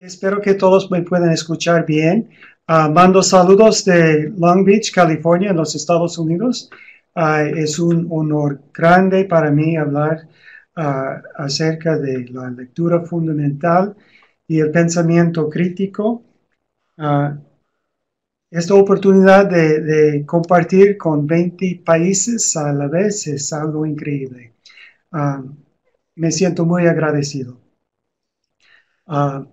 Espero que todos me puedan escuchar bien. Mando saludos de Long Beach, California, en los Estados Unidos. Es un honor grande para mí hablar acerca de la lectura fundamental y el pensamiento crítico. Ah, Esta oportunidad de compartir con 20 países a la vez es algo increíble. Ah, Me siento muy agradecido. Ah,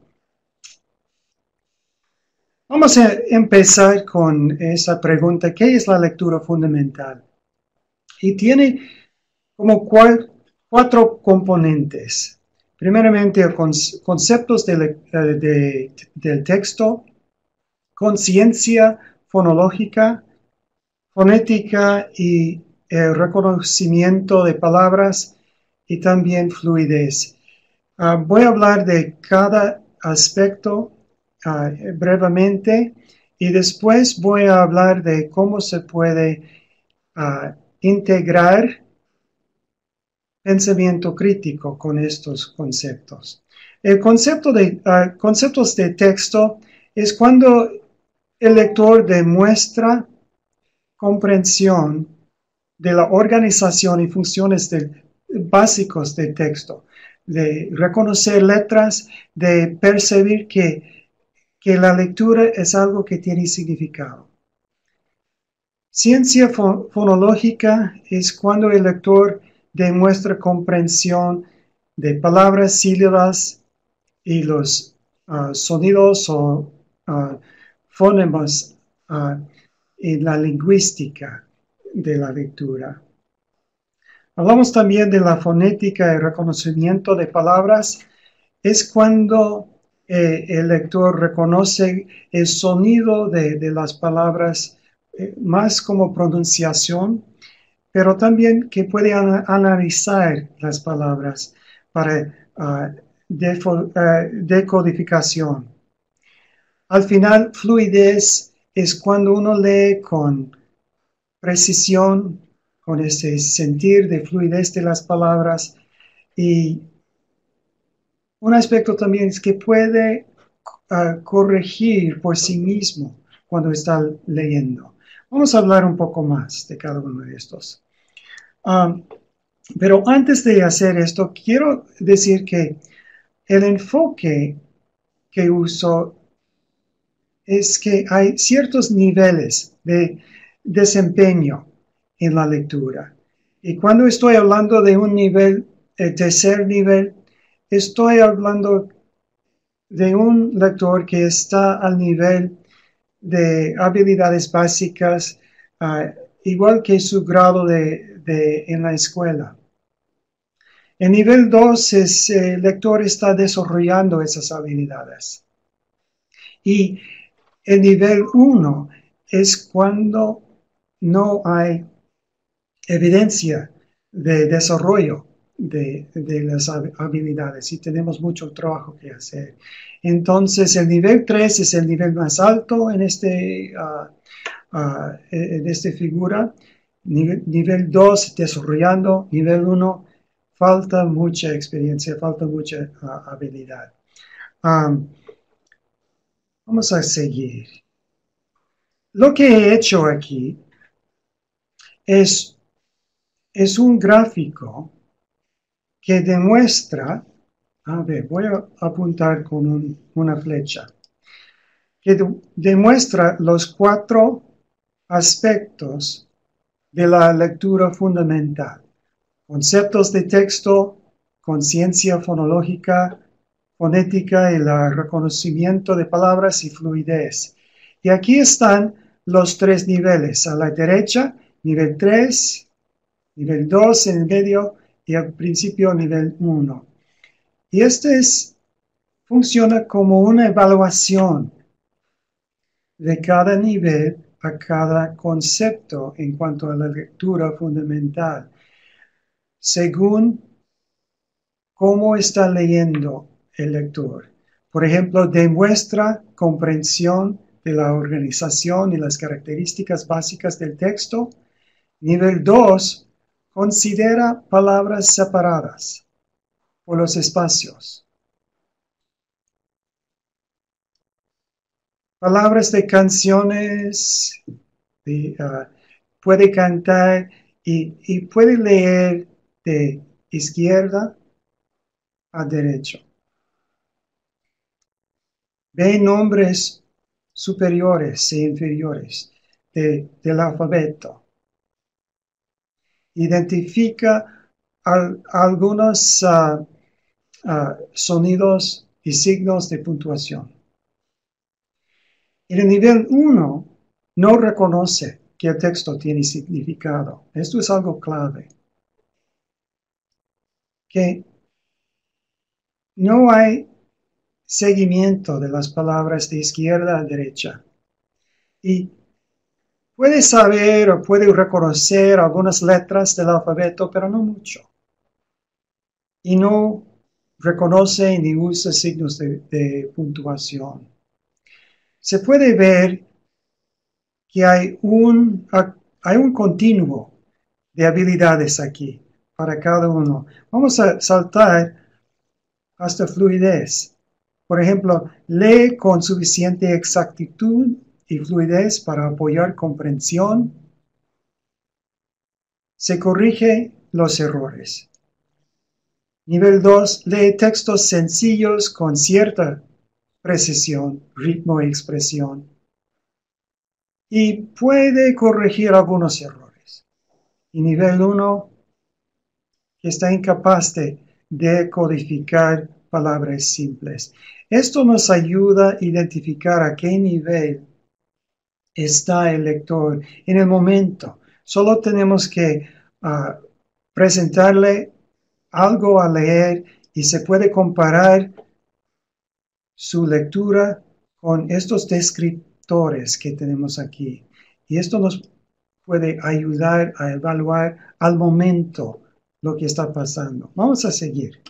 Vamos a empezar con esa pregunta: ¿qué es la lectura fundamental? Y tiene como cuatro componentes. Primeramente, conceptos del texto, conciencia fonológica, fonética y el reconocimiento de palabras y también fluidez. Voy a hablar de cada aspecto brevemente y después voy a hablar de cómo se puede integrar pensamiento crítico con estos conceptos. El concepto de conceptos de texto es cuando el lector demuestra comprensión de la organización y funciones básicos del texto, de reconocer letras, de percibir que la lectura es algo que tiene significado. Ciencia fonológica es cuando el lector demuestra comprensión de palabras, sílabas y los sonidos o fonemas en la lingüística de la lectura. Hablamos también de la fonética y reconocimiento de palabras. Es cuando el lector reconoce el sonido de las palabras más como pronunciación, pero también que puede analizar las palabras para decodificación. Al final, fluidez es cuando uno lee con precisión, con ese sentir de fluidez de las palabras. Y un aspecto también es que puede corregir por sí mismo cuando está leyendo. Vamos a hablar un poco más de cada uno de estos. Pero antes de hacer esto, quiero decir que el enfoque que uso es que hay ciertos niveles de desempeño en la lectura. Y cuando estoy hablando de un nivel, el tercer nivel, estoy hablando de un lector que está al nivel de habilidades básicas, igual que su grado en la escuela. El nivel 2 es el lector está desarrollando esas habilidades. Y el nivel 1 es cuando no hay evidencia de desarrollo de las habilidades y tenemos mucho trabajo que hacer. Entonces, el nivel 3 es el nivel más alto en esta figura. Nivel 2, desarrollando. Nivel 1, falta mucha experiencia, falta mucha habilidad. Vamos a seguir. Lo que he hecho aquí es un gráfico que demuestra, a ver, voy a apuntar con una flecha, que demuestra los cuatro aspectos de la lectura fundamental: conceptos de texto, conciencia fonológica, fonética y el reconocimiento de palabras y fluidez. Y aquí están los tres niveles. A la derecha, nivel 3, nivel 2 en el medio y al principio nivel 1. Y funciona como una evaluación de cada nivel a cada concepto en cuanto a la lectura fundamental, según cómo está leyendo el lector. Por ejemplo, demuestra comprensión de la organización y las características básicas del texto. Nivel 2, considera palabras separadas por los espacios. palabras de canciones, puede cantar y puede leer de izquierda a derecha. Ve nombres superiores e inferiores del alfabeto. Identifica algunos sonidos y signos de puntuación. En el nivel 1 no reconoce que el texto tiene significado. Esto es algo clave. Que no hay seguimiento de las palabras de izquierda a derecha. Y puede saber o puede reconocer algunas letras del alfabeto, pero no mucho. Y no reconoce ni usa signos de puntuación. Se puede ver que hay un continuo de habilidades aquí para cada uno. Vamos a saltar hasta fluidez. Por ejemplo, lee con suficiente exactitud y fluidez para apoyar comprensión. Se corrige los errores. Nivel 2, lee textos sencillos con cierta precisión, ritmo y expresión. Y puede corregir algunos errores. Y nivel 1, que está incapaz de decodificar palabras simples. Esto nos ayuda a identificar a qué nivel está el lector en el momento. Solo tenemos que presentarle algo a leer y se puede comparar su lectura con estos descriptores que tenemos aquí. Y esto nos puede ayudar a evaluar al momento lo que está pasando. Vamos a seguir.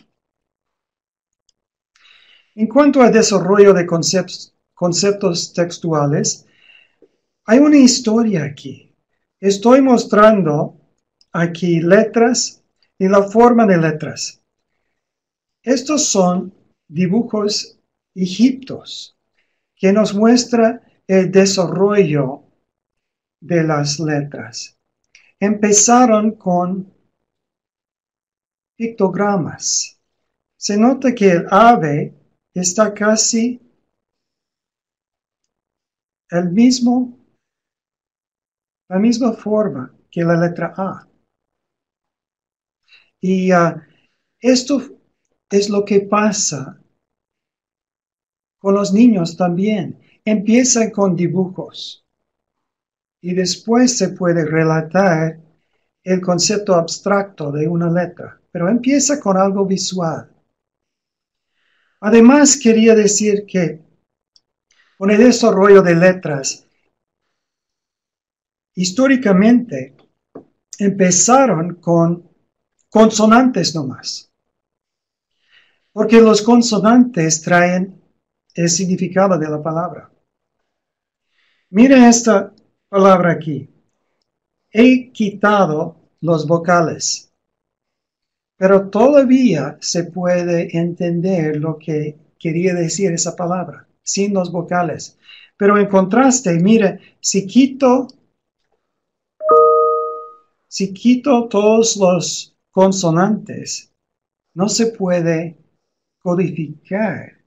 En cuanto al desarrollo de conceptos textuales, hay una historia aquí. Estoy mostrando aquí letras y la forma de letras. Estos son dibujos egipcios que nos muestra el desarrollo de las letras. Empezaron con pictogramas. Se nota que el ave está casi la misma forma que la letra A. Y esto es lo que pasa con los niños también. Empiezan con dibujos y después se puede relatar el concepto abstracto de una letra, pero empieza con algo visual. Además, quería decir que con el desarrollo de letras, históricamente empezaron con consonantes nomás, porque los consonantes traen el significado de la palabra. Miren esta palabra aquí. He quitado los vocales, pero todavía se puede entender lo que quería decir esa palabra, sin los vocales. Pero en contraste, mire, si quito todos los consonantes, no se puede codificar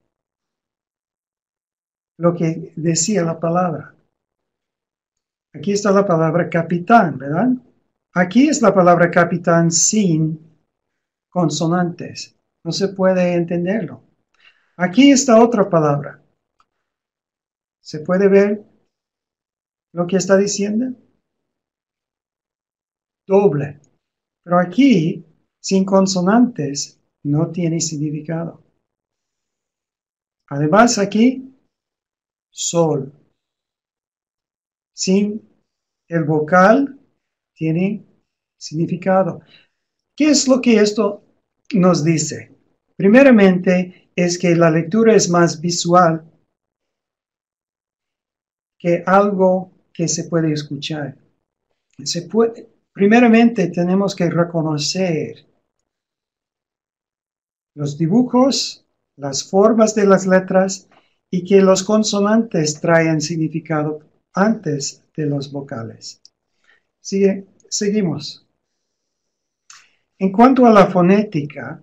lo que decía la palabra. Aquí está la palabra capitán, ¿verdad? Aquí es la palabra capitán sin consonantes. No se puede entenderlo. Aquí está otra palabra. ¿Se puede ver lo que está diciendo? Doble. Pero aquí, sin consonantes, no tiene significado. Además, aquí, sol. Sin el vocal, tiene significado. ¿Qué es lo que esto nos dice? Primeramente, es que la lectura es más visual que algo que se puede escuchar. Primeramente, tenemos que reconocer los dibujos, las formas de las letras y que los consonantes traen significado antes de los vocales. Seguimos. En cuanto a la fonética,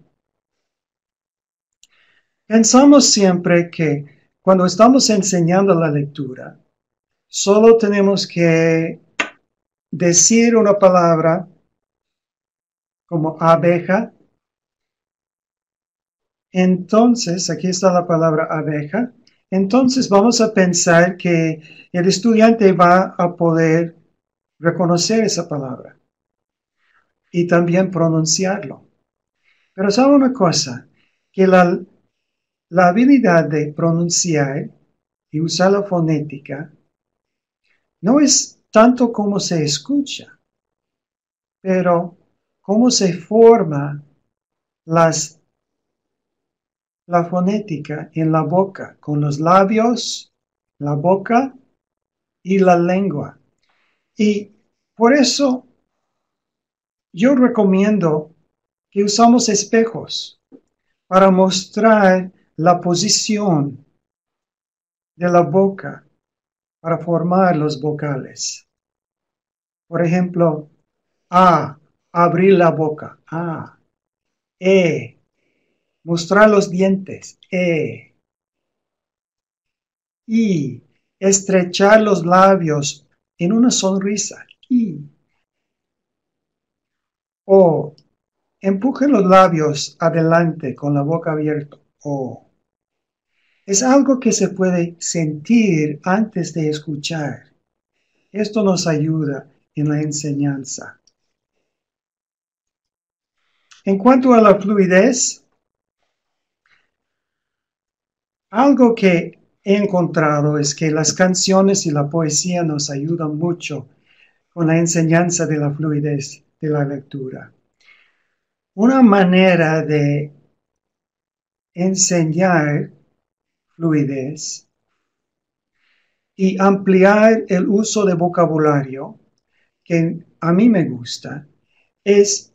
pensamos siempre que cuando estamos enseñando la lectura, solo tenemos que decir una palabra como abeja. Entonces, aquí está la palabra abeja. Entonces vamos a pensar que el estudiante va a poder reconocer esa palabra y también pronunciarlo. Pero sabe una cosa, que la habilidad de pronunciar y usar la fonética no es tanto como se escucha, pero cómo se forma la fonética en la boca, con los labios, la boca y la lengua. Y por eso yo recomiendo que usamos espejos para mostrar la posición de la boca para formar los vocales. Por ejemplo, A, abrir la boca. A. E, mostrar los dientes. E. I, estrechar los labios en una sonrisa. I. O, empuje los labios adelante con la boca abierta. O. Es algo que se puede sentir antes de escuchar. Esto nos ayuda en la enseñanza. En cuanto a la fluidez, algo que he encontrado es que las canciones y la poesía nos ayudan mucho con la enseñanza de la fluidez de la lectura. Una manera de enseñar fluidez y ampliar el uso de vocabulario que a mí me gusta es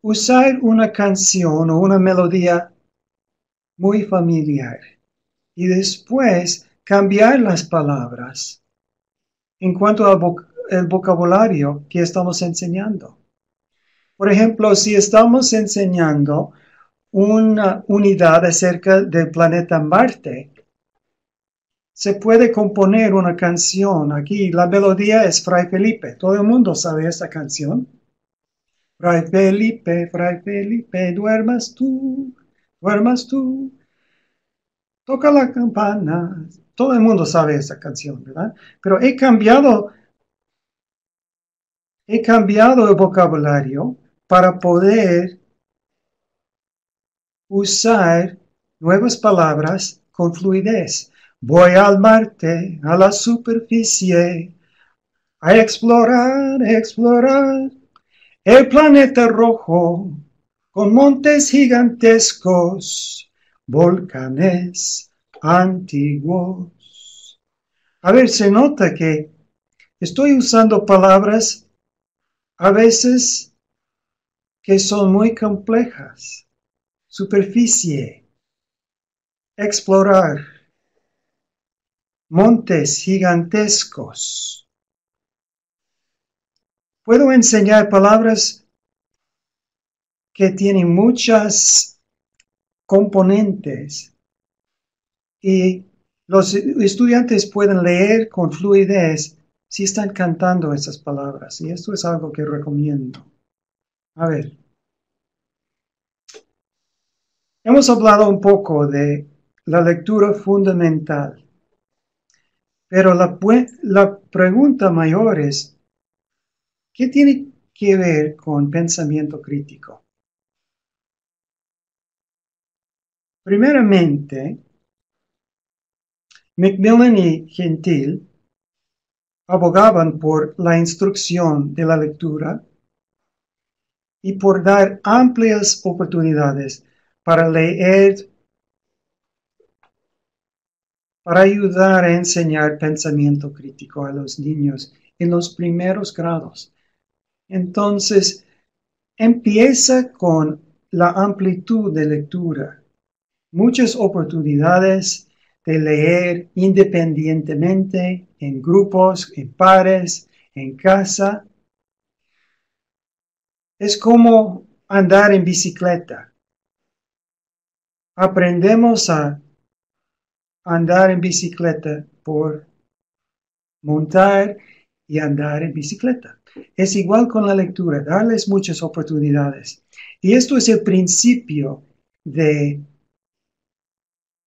usar una canción o una melodía muy familiar y después cambiar las palabras en cuanto al vocabulario que estamos enseñando. Por ejemplo, si estamos enseñando una unidad acerca del planeta Marte, se puede componer una canción. Aquí la melodía es Fray Felipe. Todo el mundo sabe esta canción. Fray Felipe, duermas tú, duermas tú. Toca la campana. Todo el mundo sabe esa canción, ¿verdad? Pero he cambiado el vocabulario para poder usar nuevas palabras con fluidez. Voy al Marte, a la superficie, a explorar, explorar el planeta rojo, con montes gigantescos, volcanes antiguos. A ver, se nota que estoy usando palabras a veces que son muy complejas. Superficie, explorar, montes gigantescos. Puedo enseñar palabras que tienen muchas componentes y los estudiantes pueden leer con fluidez si están cantando esas palabras. Y esto es algo que recomiendo. A ver, hemos hablado un poco de la lectura fundamental, pero la pregunta mayor es, ¿qué tiene que ver con pensamiento crítico? Primeramente, Macmillan y Gentil abogaban por la instrucción de la lectura y por dar amplias oportunidades para leer, para ayudar a enseñar pensamiento crítico a los niños en los primeros grados. Entonces, empieza con la amplitud de lectura, muchas oportunidades de leer independientemente, en grupos, en pares, en casa. Es como andar en bicicleta. Aprendemos a andar en bicicleta por montar y andar en bicicleta. Es igual con la lectura, darles muchas oportunidades. Y esto es el principio de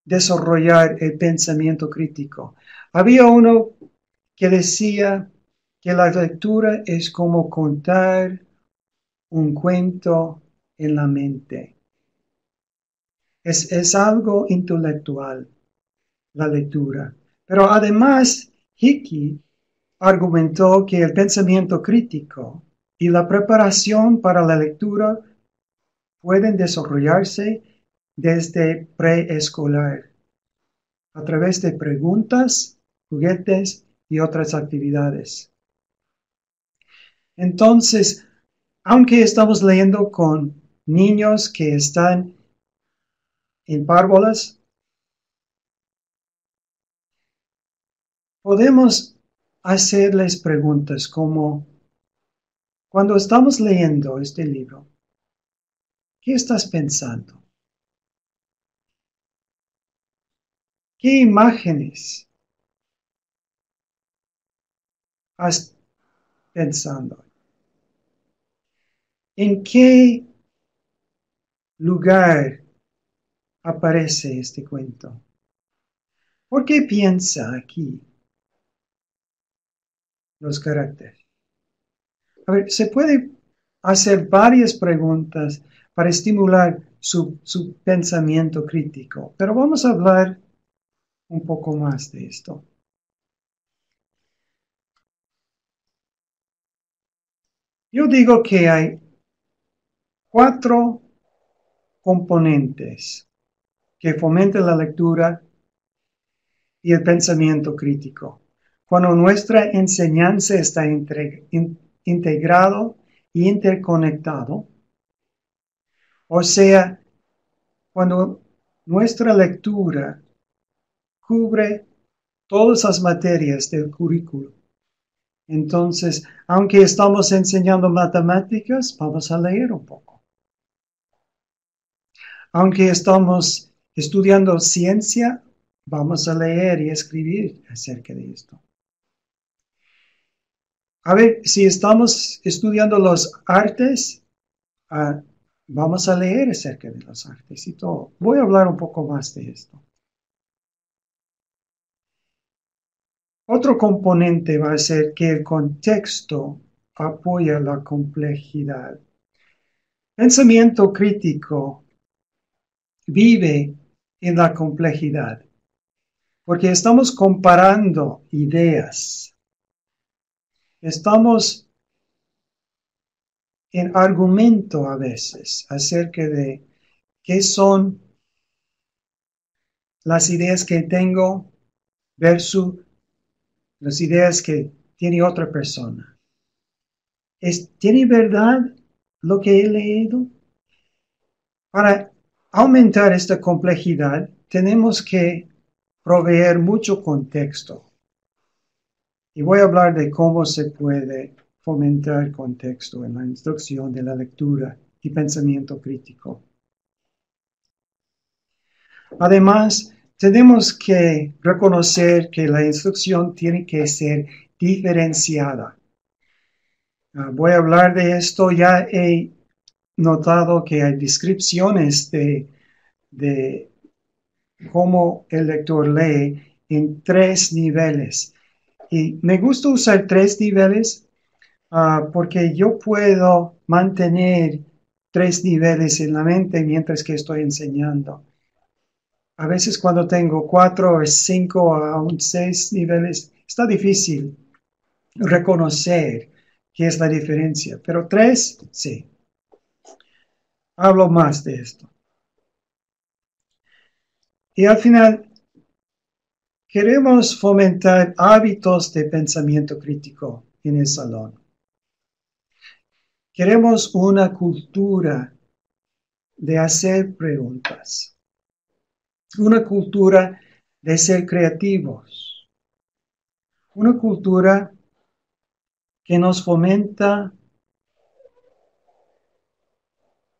desarrollar el pensamiento crítico. Había uno que decía que la lectura es como contar un cuento en la mente. Es algo intelectual, la lectura. Pero además, Hickey argumentó que el pensamiento crítico y la preparación para la lectura pueden desarrollarse desde preescolar, a través de preguntas, juguetes y otras actividades. Entonces, aunque estamos leyendo con niños que están en párvulas, podemos hacerles preguntas como, cuando estamos leyendo este libro, ¿qué estás pensando? ¿Qué imágenes estás pensando? ¿En qué lugar aparece este cuento? ¿Por qué piensa aquí los caracteres? A ver, se puede hacer varias preguntas para estimular su pensamiento crítico, pero vamos a hablar un poco más de esto. Yo digo que hay 4 componentes que fomentan la lectura y el pensamiento crítico. Cuando nuestra enseñanza está integrado e interconectado, o sea, cuando nuestra lectura cubre todas las materias del currículo. Entonces, aunque estamos enseñando matemáticas, vamos a leer un poco. Aunque estamos estudiando ciencia, vamos a leer y escribir acerca de esto. A ver, si estamos estudiando los artes, vamos a leer acerca de los artes y todo. Voy a hablar un poco más de esto. Otro componente va a ser que el contexto apoya la complejidad. Pensamiento crítico vive en la complejidad, porque estamos comparando ideas. Estamos en argumento a veces acerca de qué son las ideas que tengo versus las ideas que tiene otra persona. ¿Tiene verdad lo que he leído? Para aumentar esta complejidad, tenemos que proveer mucho contexto. Y voy a hablar de cómo se puede fomentar contexto en la instrucción de la lectura y pensamiento crítico. Además, tenemos que reconocer que la instrucción tiene que ser diferenciada. Voy a hablar de esto. Ya he notado que hay descripciones de cómo el lector lee en 3 niveles. Y me gusta usar 3 niveles porque yo puedo mantener 3 niveles en la mente mientras que estoy enseñando. A veces cuando tengo 4 o 5 o aún 6 niveles, está difícil reconocer qué es la diferencia, pero 3, sí. Hablo más de esto. Y al final, queremos fomentar hábitos de pensamiento crítico en el salón. Queremos una cultura de hacer preguntas. Una cultura de ser creativos. Una cultura que nos fomenta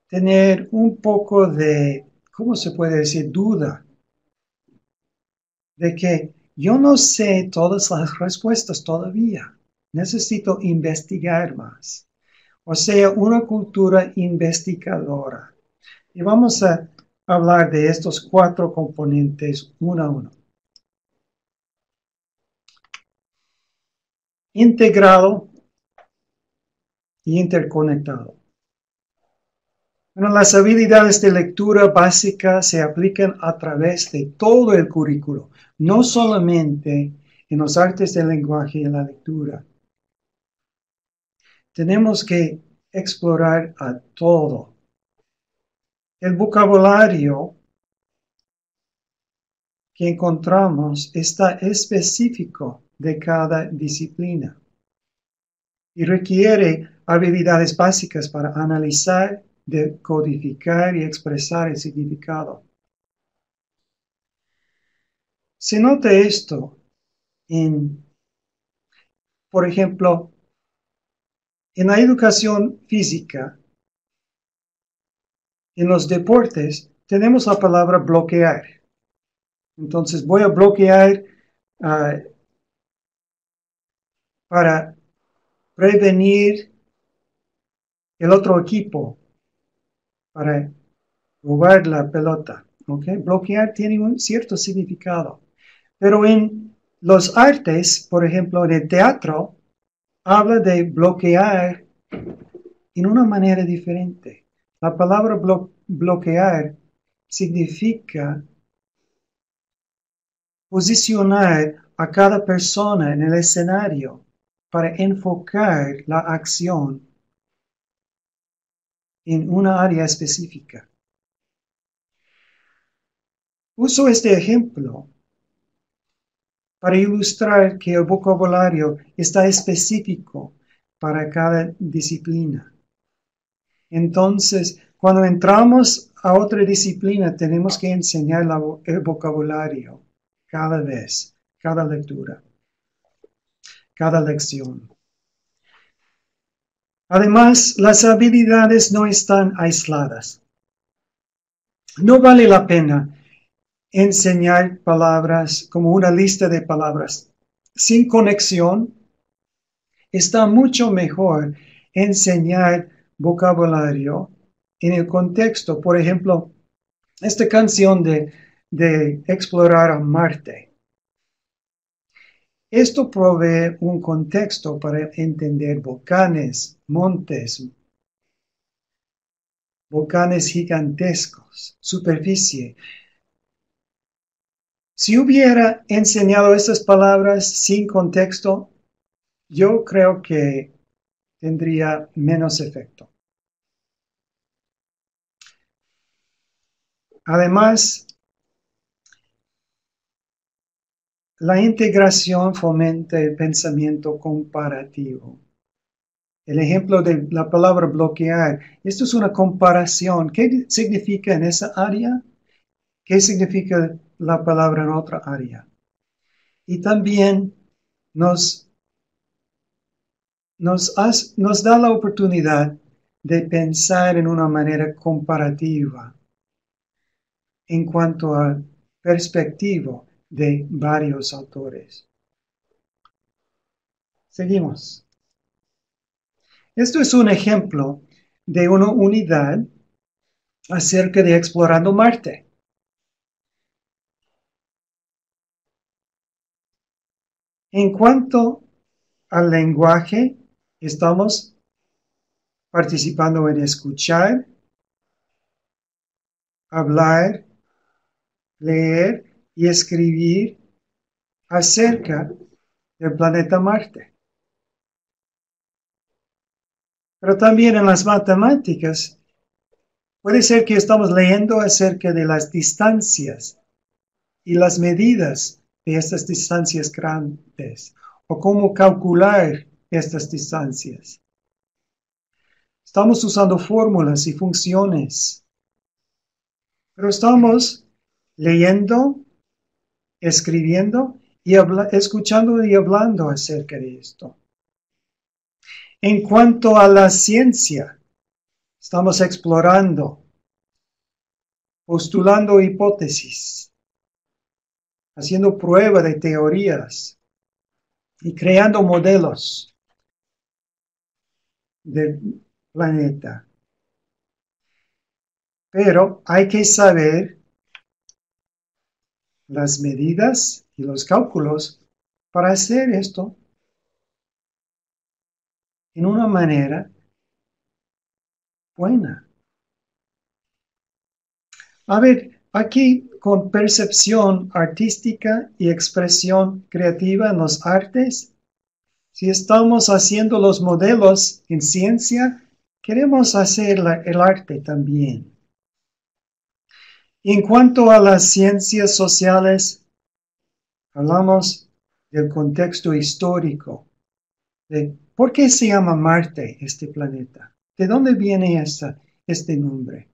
tener un poco de, ¿cómo se puede decir? Duda de que yo no sé todas las respuestas todavía. Necesito investigar más. O sea, una cultura investigadora. Y vamos a hablar de estos 4 componentes uno a uno. Integrado y interconectado. Bueno, las habilidades de lectura básicas se aplican a través de todo el currículo, no solamente en los artes del lenguaje y en la lectura. Tenemos que explorar a todo. El vocabulario que encontramos está específico de cada disciplina y requiere habilidades básicas para analizar, decodificar y expresar el significado. Se nota esto por ejemplo, en la educación física, en los deportes, tenemos la palabra bloquear. Entonces voy a bloquear para prevenir el otro equipo, para robar la pelota. ¿Okay? Bloquear tiene un cierto significado. Pero en los artes, por ejemplo, en el teatro, habla de bloquear en una manera diferente. La palabra bloquear significa posicionar a cada persona en el escenario para enfocar la acción en una área específica. Uso este ejemplo para ilustrar que el vocabulario está específico para cada disciplina. Entonces, cuando entramos a otra disciplina, tenemos que enseñar el vocabulario cada vez, cada lectura, cada lección. Además, las habilidades no están aisladas. No vale la pena enseñar palabras como una lista de palabras sin conexión. Está mucho mejor enseñar vocabulario en el contexto. Por ejemplo, esta canción de explorar a Marte. Esto provee un contexto para entender volcanes, montes, volcanes gigantescos, superficie. Si hubiera enseñado estas palabras sin contexto, yo creo que tendría menos efecto. Además, la integración fomenta el pensamiento comparativo. El ejemplo de la palabra bloquear, esto es una comparación. ¿Qué significa en esa área? ¿Qué significa la palabra en otra área? Y también nos da la oportunidad de pensar en una manera comparativa en cuanto a perspectiva de varios autores. Seguimos. Esto es un ejemplo de una unidad acerca de explorando Marte. En cuanto al lenguaje, estamos participando en escuchar, hablar, leer y escribir acerca del planeta Marte. Pero también en las matemáticas, puede ser que estamos leyendo acerca de las distancias y las medidas de estas distancias grandes o cómo calcular estas distancias. Estamos usando fórmulas y funciones, pero estamos leyendo escribiendo y escuchando y hablando acerca de esto. En cuanto a la ciencia, estamos explorando, postulando hipótesis, haciendo prueba de teorías y creando modelos del planeta. Pero hay que saber las medidas y los cálculos para hacer esto en una manera buena. A ver, aquí con percepción artística y expresión creativa en los artes, si estamos haciendo los modelos en ciencia, queremos hacer el arte también. En cuanto a las ciencias sociales, hablamos del contexto histórico, de por qué se llama Marte este planeta, de dónde viene este nombre.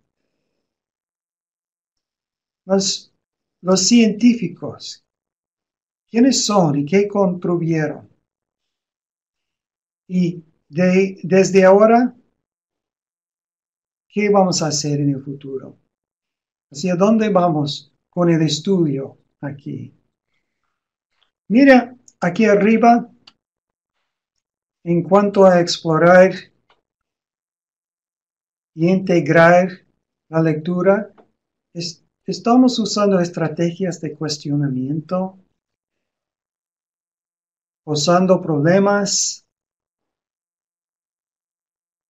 Los científicos, ¿quiénes son y qué construyeron? Y desde ahora, ¿qué vamos a hacer en el futuro? ¿Hacia dónde vamos con el estudio aquí? Mira, aquí arriba, en cuanto a explorar y integrar la lectura, estamos usando estrategias de cuestionamiento, posando problemas,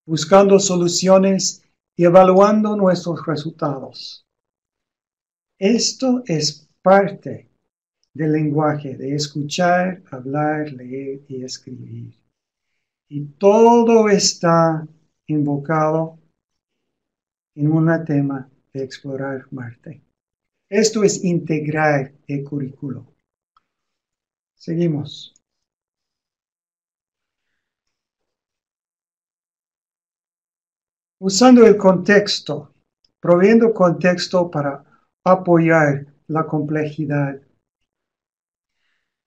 buscando soluciones y evaluando nuestros resultados. Esto es parte del lenguaje, de escuchar, hablar, leer y escribir. Y todo está invocado en un tema de explorar Marte. Esto es integrar el currículo. Seguimos. Usando el contexto, proveyendo contexto para apoyar la complejidad.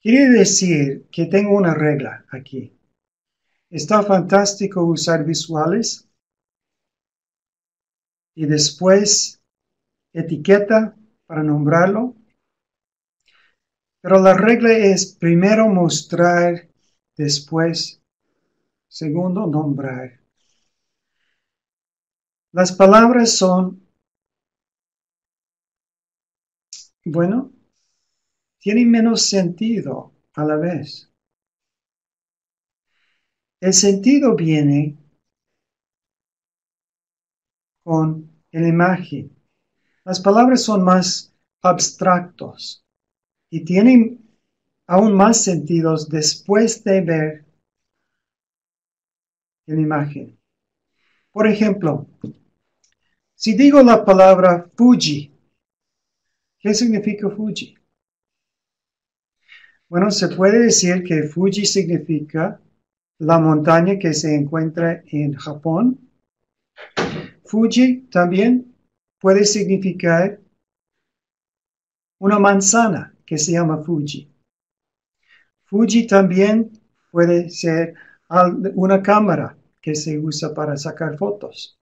Quiere decir que tengo una regla aquí. Está fantástico usar visuales y después etiqueta para nombrarlo. Pero la regla es primero mostrar, después, segundo, nombrar. Las palabras son, bueno, tienen menos sentido a la vez. El sentido viene con la imagen. Las palabras son más abstractos y tienen aún más sentidos después de ver la imagen. Por ejemplo, si digo la palabra Fuji, ¿qué significa Fuji? Bueno, se puede decir que Fuji significa la montaña que se encuentra en Japón. Fuji también puede significar una manzana que se llama Fuji. Fuji también puede ser una cámara que se usa para sacar fotos.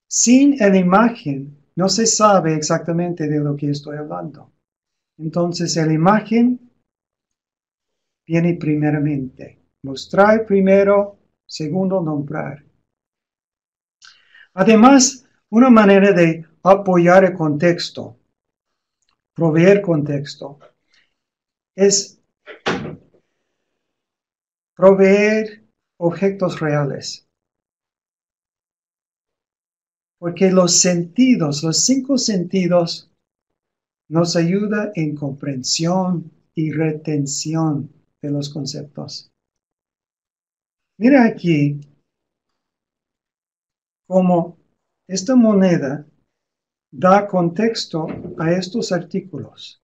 Sin la imagen no se sabe exactamente de lo que estoy hablando. Entonces la imagen viene primeramente. Mostrar primero, segundo nombrar. Además, una manera de apoyar el contexto, proveer contexto, es proveer objetos reales. Porque los sentidos, los 5 sentidos, nos ayudan en comprensión y retención de los conceptos. Mira aquí cómo esta moneda da contexto a estos artículos.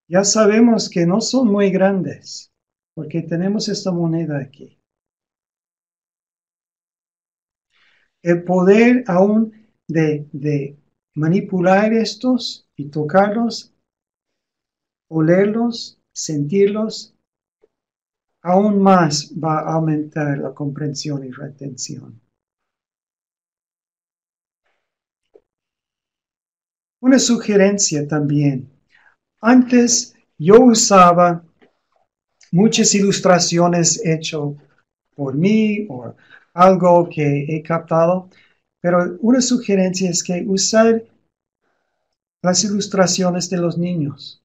Ya sabemos que no son muy grandes, porque tenemos esta moneda aquí. El poder aún de manipular estos y tocarlos olerlos, sentirlos, aún más va a aumentar la comprensión y retención. Una sugerencia también. Antes yo usaba muchas ilustraciones hechas por mí o algo que he captado, pero una sugerencia es que usar las ilustraciones de los niños.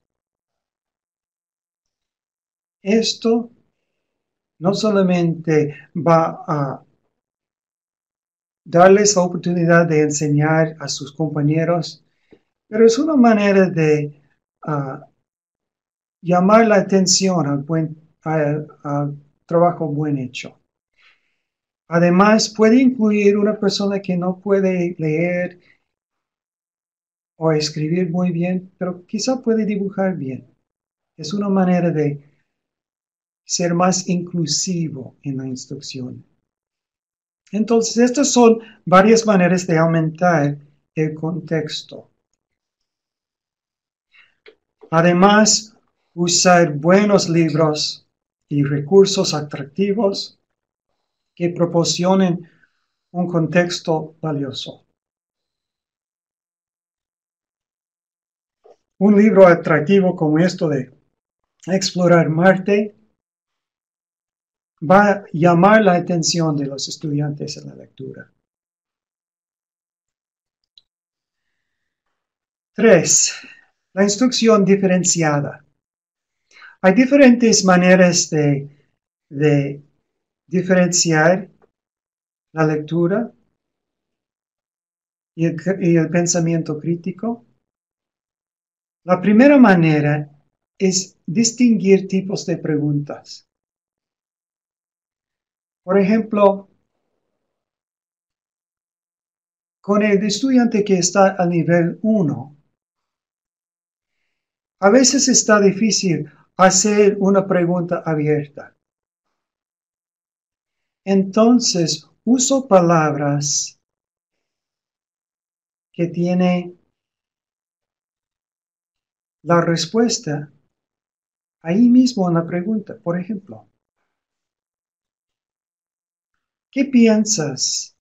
Esto no solamente va a darles la oportunidad de enseñar a sus compañeros, pero es una manera de llamar la atención al trabajo buen hecho. Además, puede incluir una persona que no puede leer o escribir muy bien, pero quizá puede dibujar bien. Es una manera de ser más inclusivo en la instrucción. Entonces, estas son varias maneras de aumentar el contexto. Además, usar buenos libros y recursos atractivos que proporcionen un contexto valioso. Un libro atractivo como esto de Explorar Marte va a llamar la atención de los estudiantes en la lectura. 3. La instrucción diferenciada. Hay diferentes maneras de diferenciar la lectura y el pensamiento crítico. La primera manera es distinguir tipos de preguntas. Por ejemplo, con el estudiante que está al nivel 1, a veces está difícil hacer una pregunta abierta. Entonces, uso palabras que tienen la respuesta ahí mismo en la pregunta. Por ejemplo, ¿qué piensas?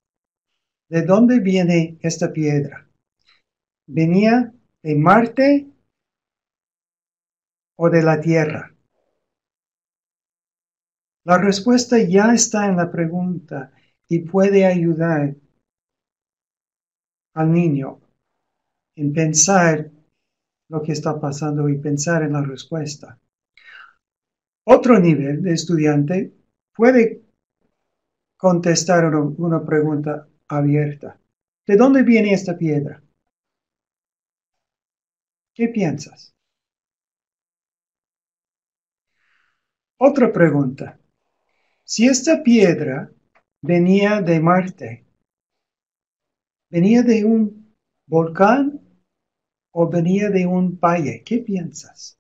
¿De dónde viene esta piedra? ¿Venía de Marte o de la Tierra? La respuesta ya está en la pregunta y puede ayudar al niño en pensar lo que está pasando y pensar en la respuesta. Otro nivel de estudiante puede contestar una pregunta abierta. ¿De dónde viene esta piedra? ¿Qué piensas? Otra pregunta. Si esta piedra venía de Marte, ¿venía de un volcán o venía de un valle? ¿Qué piensas?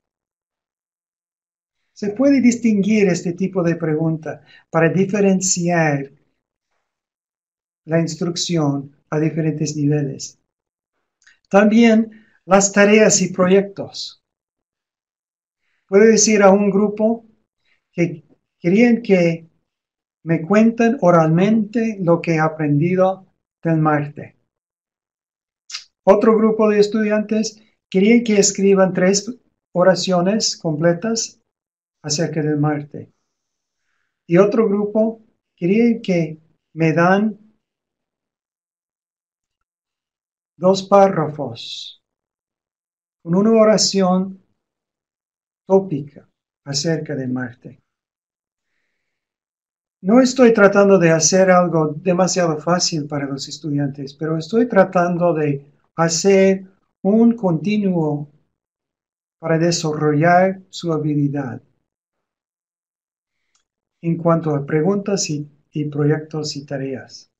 Se puede distinguir este tipo de pregunta para diferenciar la instrucción a diferentes niveles. También las tareas y proyectos. Puedo decir a un grupo que querían que me cuenten oralmente lo que he aprendido del Marte. Otro grupo de estudiantes querían que escriban 3 oraciones completas acerca del Marte. Y otro grupo quería que me dan 2 párrafos con una oración tópica acerca de Marte. No estoy tratando de hacer algo demasiado fácil para los estudiantes, pero estoy tratando de hacer un continuo para desarrollar su habilidad en cuanto a preguntas y proyectos y tareas.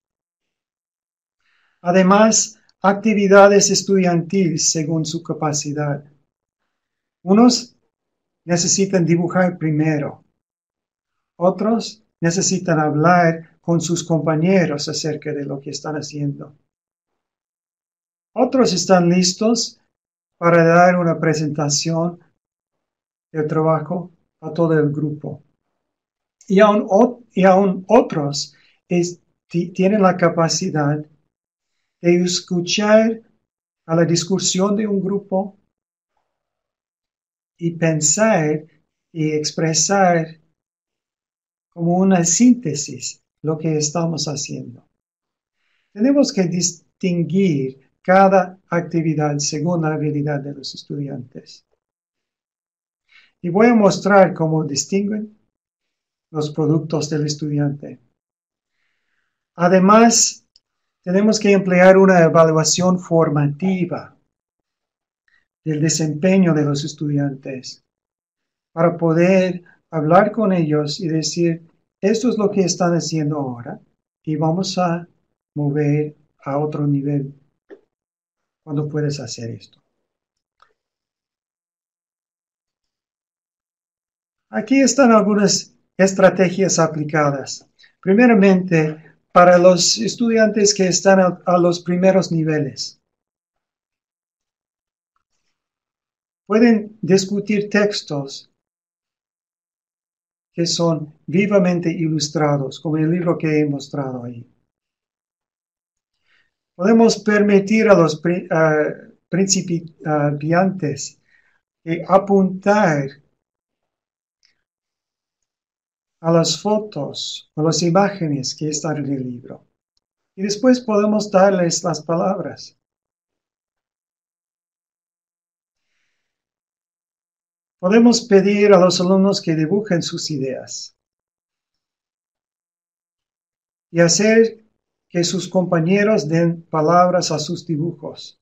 Además, actividades estudiantiles según su capacidad. Unos necesitan dibujar primero. Otros necesitan hablar con sus compañeros acerca de lo que están haciendo. Otros están listos para dar una presentación el trabajo a todo el grupo. Y aún otros tienen la capacidad de escuchar a la discusión de un grupo y pensar y expresar como una síntesis lo que estamos haciendo. Tenemos que distinguir cada actividad según la habilidad de los estudiantes. Y voy a mostrar cómo distinguen los productos del estudiante. Además, tenemos que emplear una evaluación formativa del desempeño de los estudiantes para poder hablar con ellos y decir, esto es lo que están haciendo ahora y vamos a mover a otro nivel cuando puedes hacer esto. Aquí están algunas estrategias aplicadas. Primeramente, para los estudiantes que están a los primeros niveles. Pueden discutir textos que son vivamente ilustrados, como el libro que he mostrado ahí. Podemos permitir a los principiantes apuntar a las fotos o las imágenes que están en el libro. Y después podemos darles las palabras. Podemos pedir a los alumnos que dibujen sus ideas y hacer que sus compañeros den palabras a sus dibujos.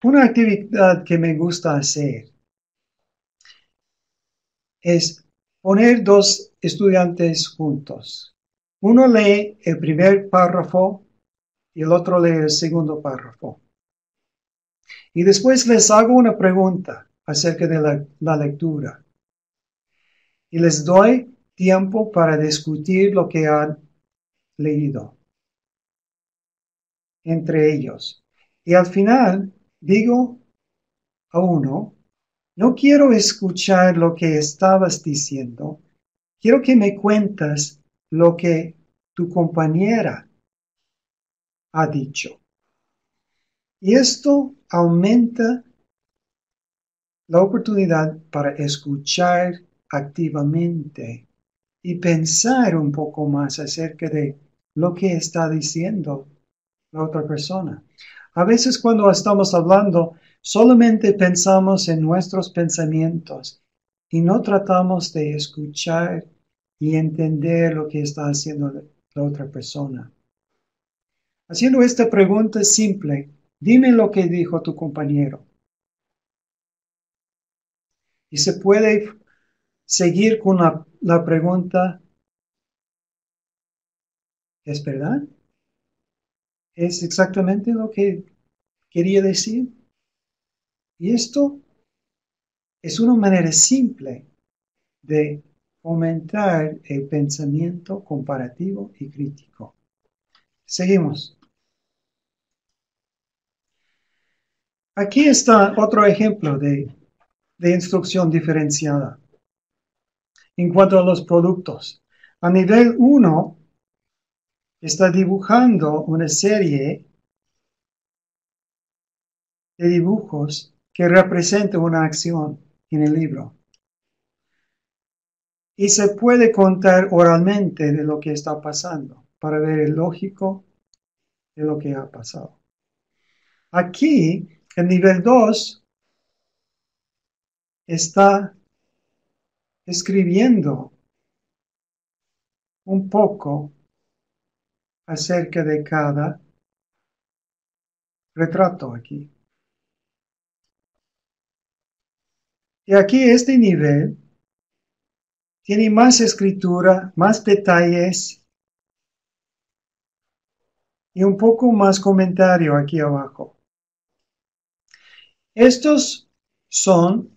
Una actividad que me gusta hacer es poner dos estudiantes juntos. Uno lee el primer párrafo y el otro lee el segundo párrafo. Y después les hago una pregunta acerca de la lectura. Y les doy tiempo para discutir lo que han leído entre ellos. Y al final digo a uno, no quiero escuchar lo que estabas diciendo, quiero que me cuentas lo que tu compañera ha dicho. Y esto aumenta la oportunidad para escuchar activamente y pensar un poco más acerca de lo que está diciendo la otra persona. A veces cuando estamos hablando, solamente pensamos en nuestros pensamientos y no tratamos de escuchar y entender lo que está haciendo la otra persona. Haciendo esta pregunta simple, dime lo que dijo tu compañero. Y se puede seguir con la pregunta, ¿es verdad? ¿Es exactamente lo que quería decir? Y esto es una manera simple de fomentar el pensamiento comparativo y crítico. Seguimos. Aquí está otro ejemplo de instrucción diferenciada. En cuanto a los productos, a nivel 1 está dibujando una serie de dibujos que representa una acción en el libro. Y se puede contar oralmente de lo que está pasando para ver el lógico de lo que ha pasado. Aquí, el nivel 2 está escribiendo un poco acerca de cada retrato aquí. Y aquí este nivel tiene más escritura, más detalles y un poco más comentario aquí abajo. Estos son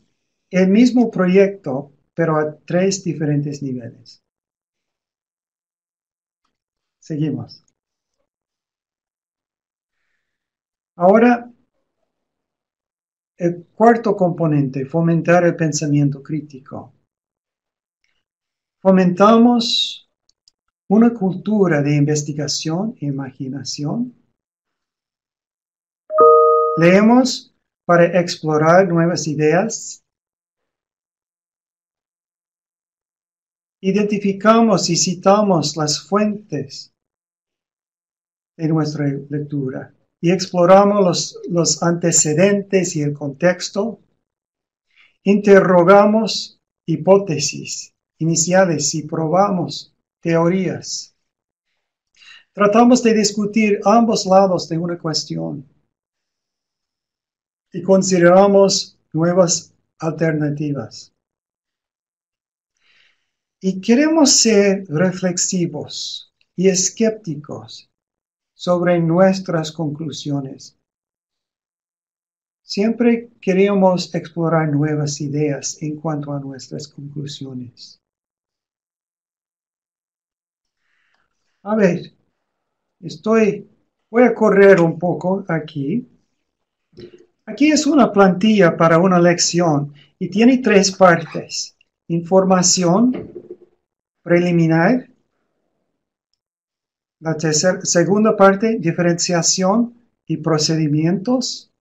el mismo proyecto, pero a 3 diferentes niveles. Seguimos. Ahora El cuarto componente, fomentar el pensamiento crítico. Fomentamos una cultura de investigación e imaginación. Leemos para explorar nuevas ideas. Identificamos y citamos las fuentes de nuestra lectura y exploramos los antecedentes y el contexto. Interrogamos hipótesis iniciales y probamos teorías. Tratamos de discutir ambos lados de una cuestión y consideramos nuevas alternativas. Y queremos ser reflexivos y escépticos sobre nuestras conclusiones. Siempre queremos explorar nuevas ideas en cuanto a nuestras conclusiones. A ver, voy a correr un poco aquí. Aquí es una plantilla para una lección y tiene 3 partes. Información preliminar. La segunda parte, diferenciación y procedimientos.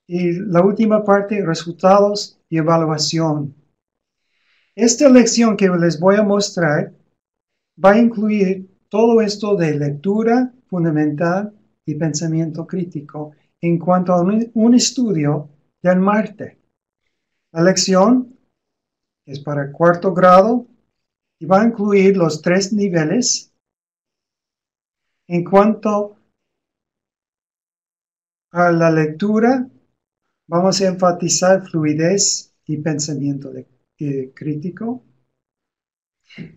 Y la última parte, resultados y evaluación. Esta lección que les voy a mostrar va a incluir todo esto de lectura fundamental y pensamiento crítico en cuanto a un estudio del Marte. La lección es para 4º grado y va a incluir los 3 niveles. En cuanto a la lectura, vamos a enfatizar fluidez y pensamiento crítico.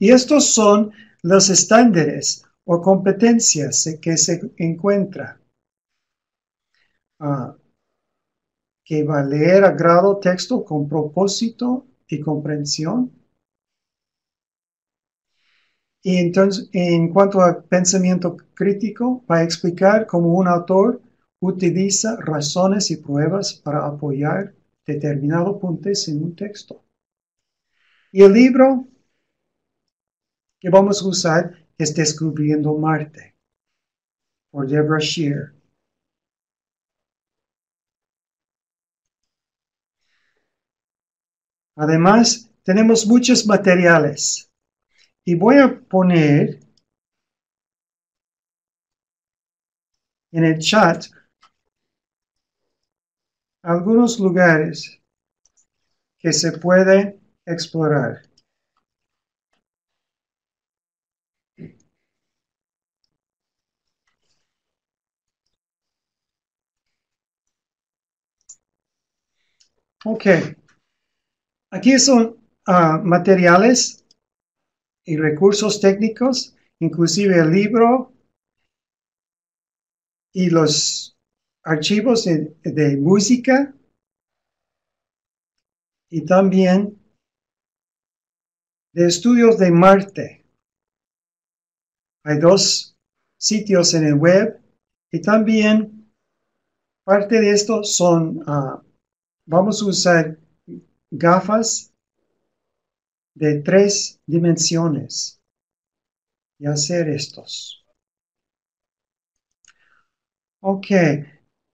Y estos son los estándares o competencias que se encuentran. Que va a leer a grado texto con propósito y comprensión. Y entonces, en cuanto a pensamiento crítico, va a explicar cómo un autor utiliza razones y pruebas para apoyar determinados puntos en un texto. Y el libro que vamos a usar es Descubriendo Marte, por Deborah Shear. Además, tenemos muchos materiales. Y voy a poner en el chat algunos lugares que se puede explorar. Ok. Aquí son materiales y recursos técnicos, inclusive el libro y los archivos de música y también de estudios de Marte. Hay 2 sitios en el web y también parte de esto son, vamos a usar gafas de 3 dimensiones y hacer estos. Ok,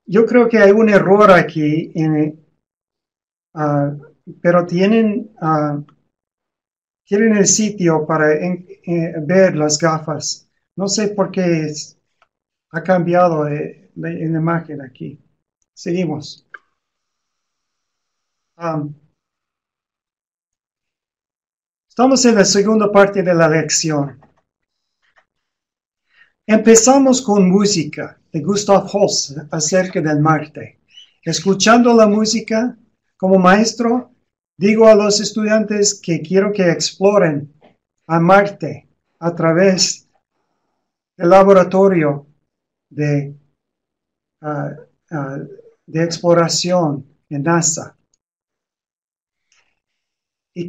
yo creo que hay un error aquí, pero tienen el sitio para ver las gafas. No sé por qué ha cambiado la imagen aquí. Seguimos. Estamos en la segunda parte de la lección. Empezamos con música de Gustav Holst acerca del Marte. Escuchando la música, como maestro, digo a los estudiantes que quiero que exploren a Marte a través del laboratorio de exploración en NASA. Y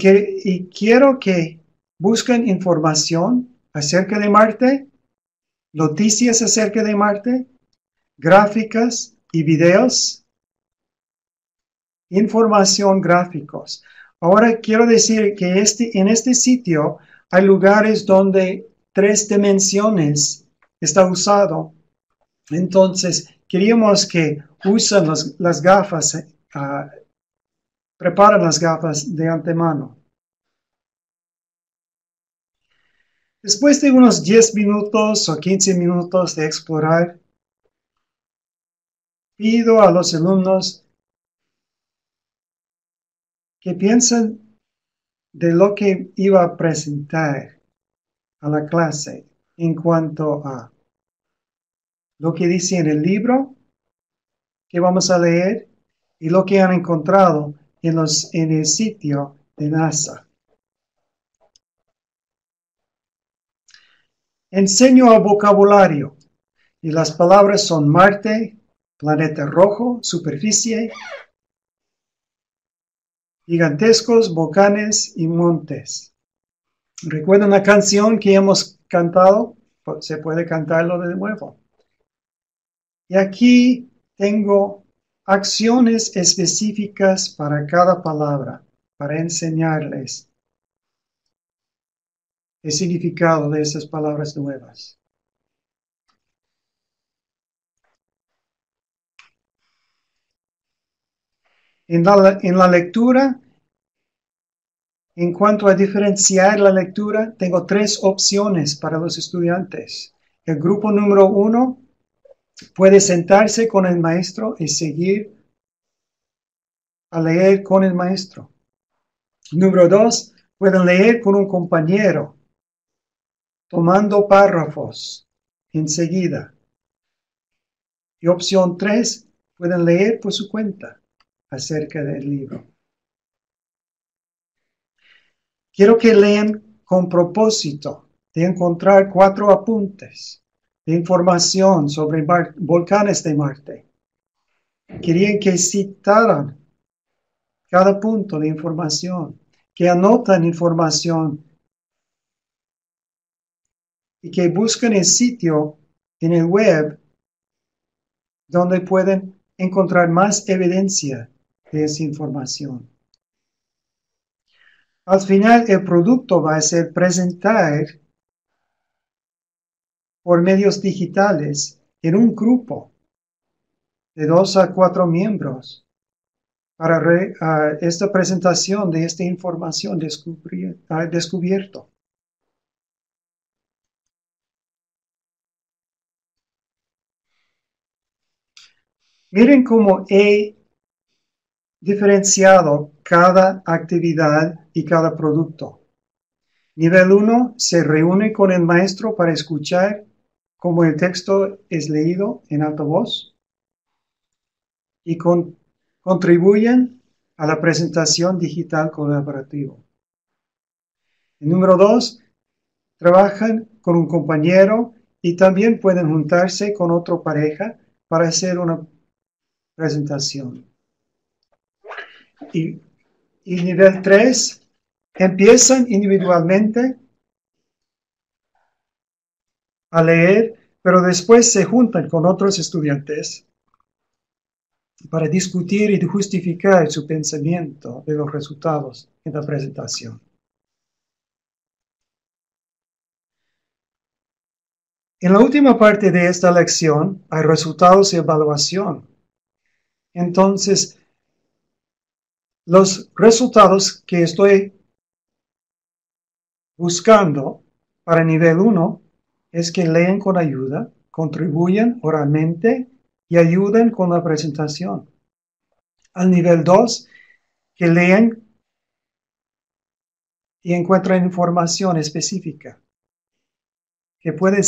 quiero que busquen información acerca de Marte, noticias acerca de Marte, gráficas y videos información, gráficos. Ahora quiero decir que en este sitio hay lugares donde 3 dimensiones está usado. Entonces, queríamos que usen las gafas, preparen las gafas de antemano. Después de unos 10 minutos o 15 minutos de explorar, pido a los alumnos que piensen de lo que iba a presentar a la clase en cuanto a lo que dice en el libro que vamos a leer y lo que han encontrado en el sitio de NASA. Enseño el vocabulario y las palabras son Marte, planeta rojo, superficie, gigantescos volcanes y montes. ¿Recuerdan la canción que hemos cantado? Se puede cantarlo de nuevo. Y aquí tengo acciones específicas para cada palabra, para enseñarles el significado de esas palabras nuevas. En la lectura, en cuanto a diferenciar la lectura, tengo 3 opciones para los estudiantes. El grupo número 1 puede sentarse con el maestro y seguir a leer con el maestro. Número 2, pueden leer con un compañero, tomando párrafos enseguida. Y opción 3, pueden leer por su cuenta acerca del libro. Quiero que lean con propósito de encontrar 4 apuntes de información sobre volcanes de Marte. Querían que citaran cada punto de información, que anotan información y que busquen el sitio en el web donde pueden encontrar más evidencia de esa información. Al final, el producto va a ser presentar por medios digitales en un grupo de 2 a 4 miembros para esta presentación de esta información descubierto. Miren cómo he diferenciado cada actividad y cada producto. Nivel 1 se reúne con el maestro para escuchar cómo el texto es leído en alta voz y contribuyen a la presentación digital colaborativa. El número 2, trabajan con un compañero y también pueden juntarse con otra pareja para hacer una presentación. Y nivel 3, empiezan individualmente a leer, pero después se juntan con otros estudiantes para discutir y justificar su pensamiento de los resultados en la presentación. En la última parte de esta lección hay resultados y evaluación. Entonces, los resultados que estoy buscando para nivel 1 es que leen con ayuda, contribuyen oralmente y ayuden con la presentación. Al nivel 2, que leen y encuentran información específica, que pueden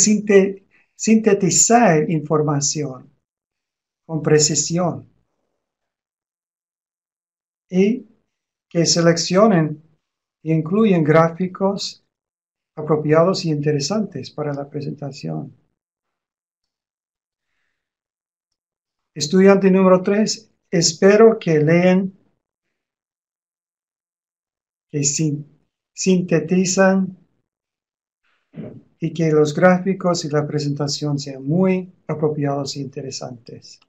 sintetizar información con precisión y que seleccionen e incluyen gráficos apropiados y interesantes para la presentación. Estudiante número 3, espero que lean, que sintetizan y que los gráficos y la presentación sean muy apropiados e interesantes.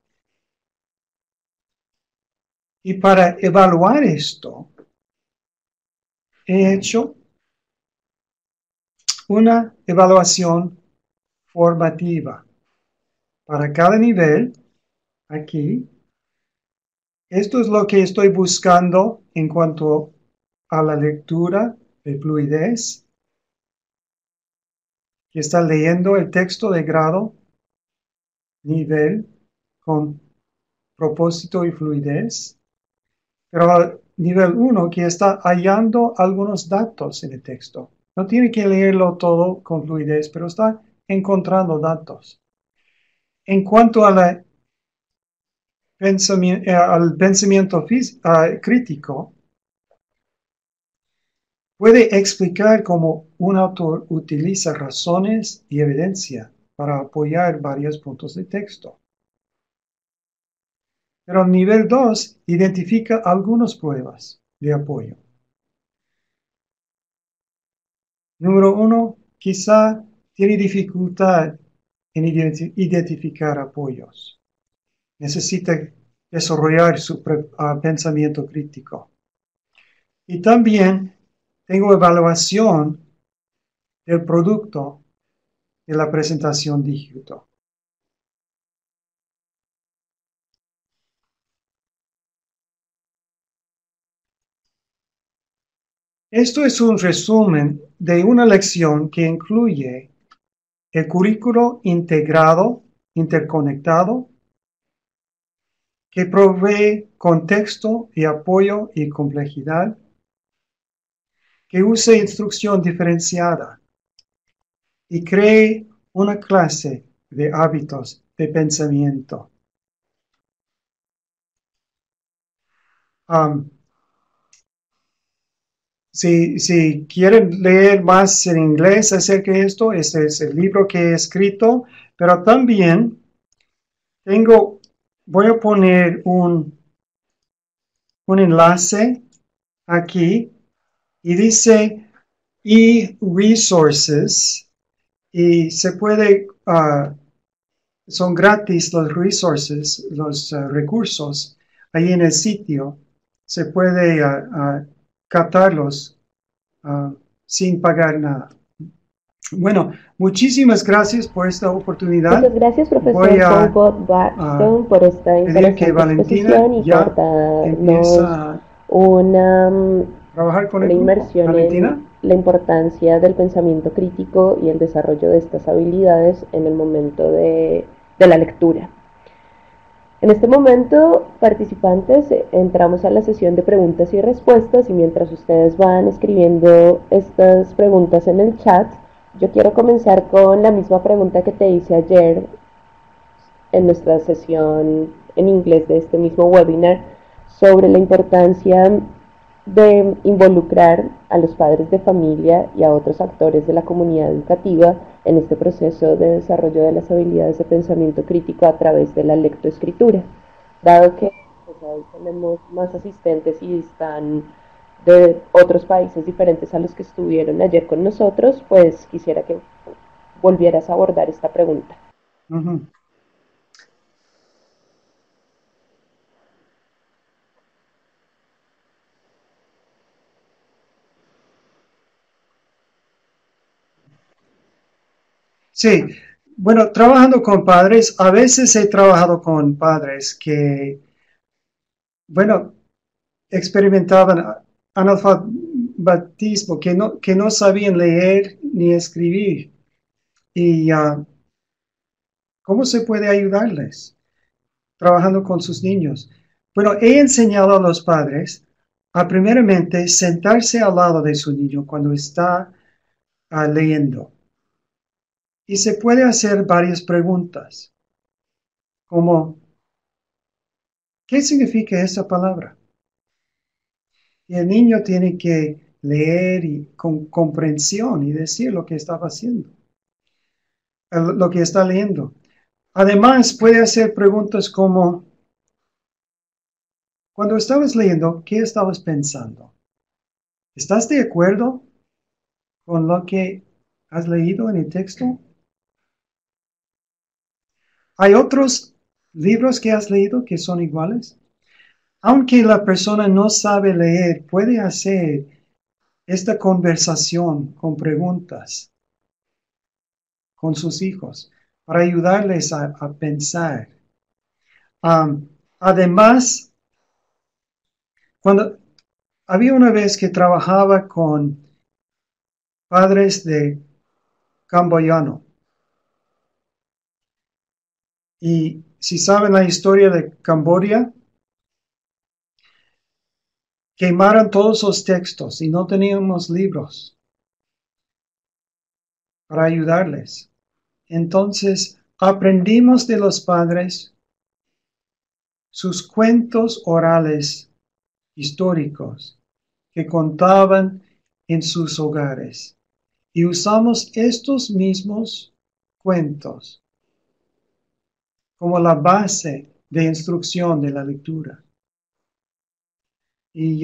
Y para evaluar esto, he hecho una evaluación formativa para cada nivel. Aquí, esto es lo que estoy buscando en cuanto a la lectura de fluidez, que está leyendo el texto de grado, nivel, con propósito y fluidez. Pero nivel 1, que está hallando algunos datos en el texto. No tiene que leerlo todo con fluidez, pero está encontrando datos. En cuanto a al pensamiento crítico, puede explicar cómo un autor utiliza razones y evidencia para apoyar varios puntos de texto. Pero el nivel 2 identifica algunas pruebas de apoyo. Número 1, quizá tiene dificultad en identificar apoyos. Necesita desarrollar su pensamiento crítico. Y también tengo evaluación del producto de la presentación digital. Esto es un resumen de una lección que incluye el currículo integrado, interconectado, que provee contexto y apoyo y complejidad, que use instrucción diferenciada y cree una clase de hábitos de pensamiento. Um, si quieren leer más en inglés acerca de esto, este es el libro que he escrito, pero también voy a poner un enlace aquí y dice e-resources y se puede, son gratis los resources, los recursos ahí en el sitio. Se puede captarlos sin pagar nada. Bueno, muchísimas gracias por esta oportunidad. Muchas gracias, Voy profesor a Paul Blackstone, por esta pedir que interesante Valentina exposición y por ya darnos empieza a una, trabajar con el una grupo. inmersión en Valentina. la importancia del pensamiento crítico y el desarrollo de estas habilidades en el momento de la lectura. En este momento, participantes, entramos a la sesión de preguntas y respuestas y mientras ustedes van escribiendo estas preguntas en el chat, yo quiero comenzar con la misma pregunta que te hice ayer en nuestra sesión en inglés de este mismo webinar sobre la importancia de involucrar a los padres de familia y a otros actores de la comunidad educativa en este proceso de desarrollo de las habilidades de pensamiento crítico a través de la lectoescritura. Dado que pues, hoy tenemos más asistentes y están de otros países diferentes a los que estuvieron ayer con nosotros, pues quisiera que volvieras a abordar esta pregunta. Uh-huh. Sí, bueno, trabajando con padres, a veces he trabajado con padres que, bueno, experimentaban analfabetismo, que no sabían leer ni escribir. ¿Y cómo se puede ayudarles trabajando con sus niños? Bueno, he enseñado a los padres a primeramente sentarse al lado de su niño cuando está leyendo. Y se puede hacer varias preguntas, como, ¿qué significa esa palabra? Y el niño tiene que leer y con comprensión y decir lo que estaba haciendo, lo que está leyendo. Además, puede hacer preguntas como, cuando estabas leyendo, ¿qué estabas pensando? ¿Estás de acuerdo con lo que has leído en el texto? ¿Hay otros libros que has leído que son iguales? Aunque la persona no sabe leer, puede hacer esta conversación con preguntas con sus hijos para ayudarles a pensar. Además, cuando había una vez que trabajaba con padres de camboyano, y si saben la historia de Camboya, quemaron todos los textos y no teníamos libros para ayudarles. Entonces aprendimos de los padres sus cuentos orales históricos que contaban en sus hogares y usamos estos mismos cuentos como la base de instrucción de la lectura. Y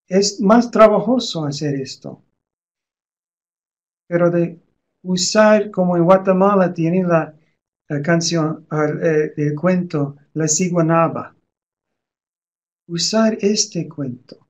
es más trabajoso hacer esto, pero de usar, como en Guatemala tienen la canción, el cuento La Ciguanaba, usar este cuento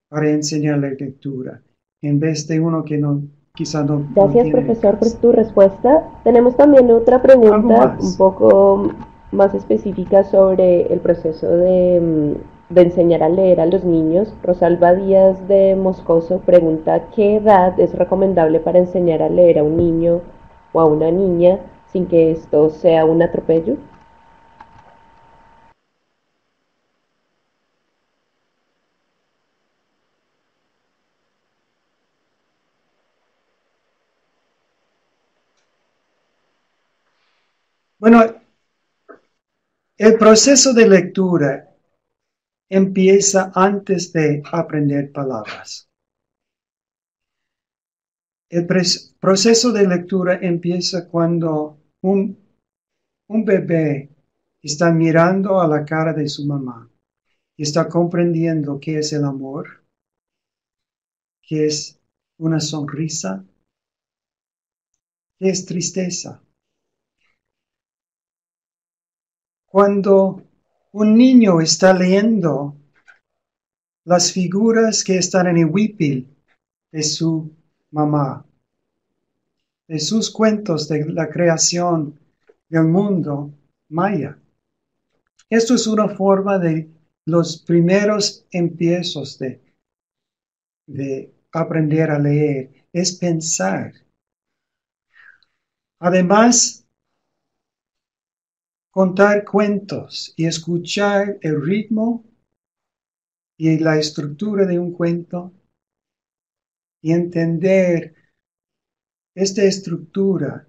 para enseñar la lectura, en vez de uno que no, quizá no Gracias, tiene en profesor, por casa. tu respuesta. Tenemos también otra Algo pregunta un más. poco más específica sobre el proceso de enseñar a leer a los niños. Rosalba Díaz de Moscoso pregunta qué edad es recomendable para enseñar a leer a un niño o a una niña sin que esto sea un atropello. Bueno, el proceso de lectura empieza antes de aprender palabras. El proceso de lectura empieza cuando un bebé está mirando a la cara de su mamá y está comprendiendo qué es el amor, qué es una sonrisa, qué es tristeza. Cuando un niño está leyendo las figuras que están en el huipil de su mamá, de sus cuentos de la creación del mundo maya. Esto es una forma de los primeros empiezos de aprender a leer, es pensar. Además, contar cuentos y escuchar el ritmo y la estructura de un cuento y entender esta estructura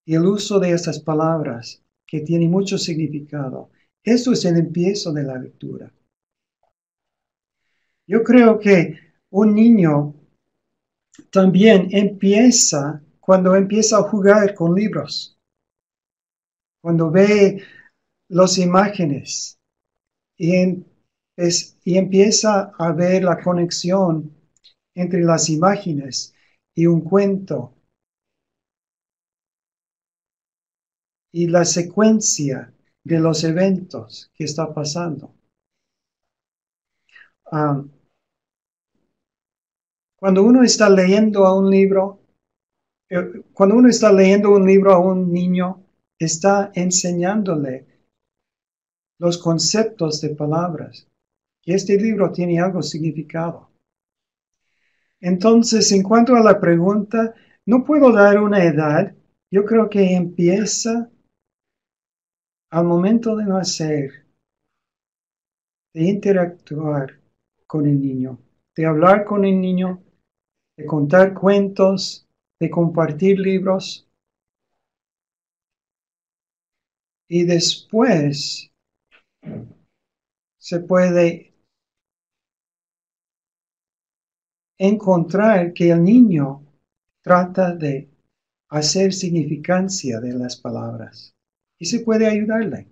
y el uso de estas palabras que tiene mucho significado. Eso es el empiezo de la lectura. Yo creo que un niño también empieza cuando empieza a jugar con libros, cuando ve las imágenes y, y empieza a ver la conexión entre las imágenes y un cuento y la secuencia de los eventos que está pasando. Um, cuando uno está leyendo a un libro, cuando uno está leyendo un libro a un niño, está enseñándole los conceptos de palabras. Y este libro tiene algo significado. Entonces, en cuanto a la pregunta, no puedo dar una edad. Yo creo que empieza al momento de nacer, de interactuar con el niño, de hablar con el niño, de contar cuentos, de compartir libros. Y después se puede encontrar que el niño trata de hacer significancia de las palabras y se puede ayudarle.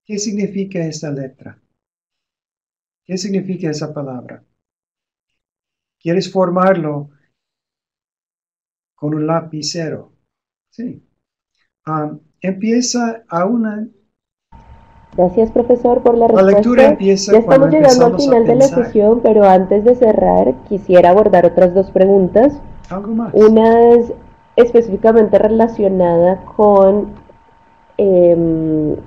¿Qué significa esa letra? ¿Qué significa esa palabra? ¿Quieres formarlo con un lapicero? Sí. Empieza a una... Gracias, profesor, por la La lectura respuesta. Ya empieza cuando estamos llegando al empezamos a final de la pensar. sesión, pero antes de cerrar, quisiera abordar otras dos preguntas. Algo más. Una es específicamente relacionada con eh,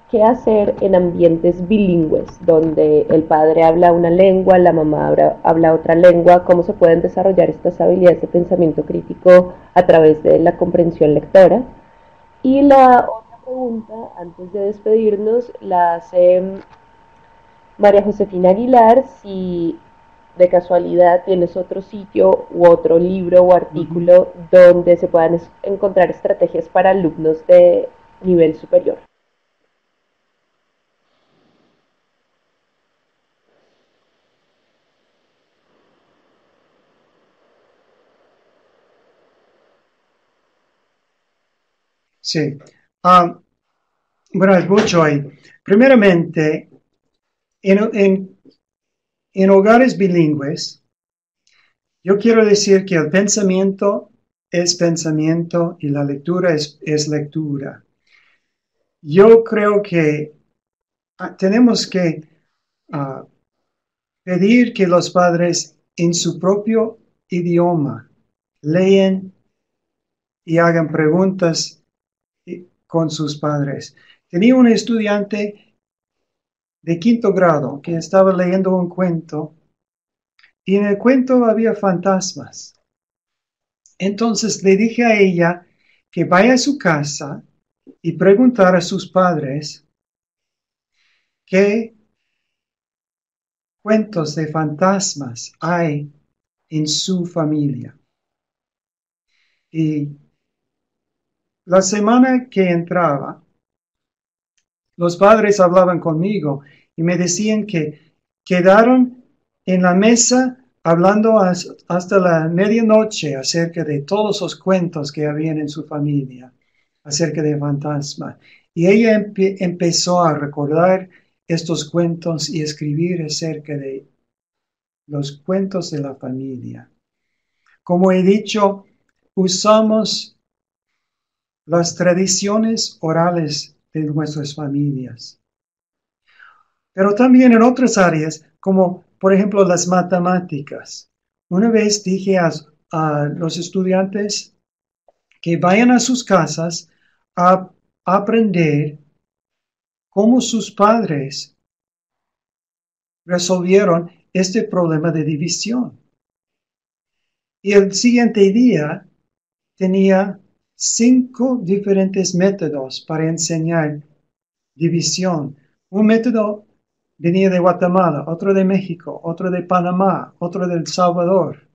qué hacer en ambientes bilingües, donde el padre habla una lengua, la mamá habla otra lengua, cómo se pueden desarrollar estas habilidades de pensamiento crítico a través de la comprensión lectora. Y la otra pregunta, antes de despedirnos, la hace María Josefina Aguilar, si de casualidad tienes otro sitio u otro libro o Ujú. artículo donde se puedan encontrar estrategias para alumnos de nivel superior. Sí. Ah, bueno, es mucho ahí. Primeramente, en hogares bilingües, yo quiero decir que el pensamiento es pensamiento y la lectura es lectura. Yo creo que tenemos que ah, pedir que los padres en su propio idioma leen y hagan preguntas con sus padres. Tenía un estudiante de quinto grado que estaba leyendo un cuento y en el cuento había fantasmas. Entonces le dije a ella que vaya a su casa y preguntar a sus padres qué cuentos de fantasmas hay en su familia. Y la semana que entraba, los padres hablaban conmigo y me decían que quedaron en la mesa hablando hasta la medianoche acerca de todos los cuentos que habían en su familia, acerca de fantasmas. Y ella empezó a recordar estos cuentos y escribir acerca de los cuentos de la familia. Como he dicho, usamos las tradiciones orales de nuestras familias, pero también en otras áreas, como por ejemplo las matemáticas. Una vez dije a los estudiantes que vayan a sus casas a aprender cómo sus padres resolvieron este problema de división. Y el siguiente día tenía 5 diferentes métodos para enseñar división. Un método venía de Guatemala, otro de México, otro de Panamá, otro de El Salvador.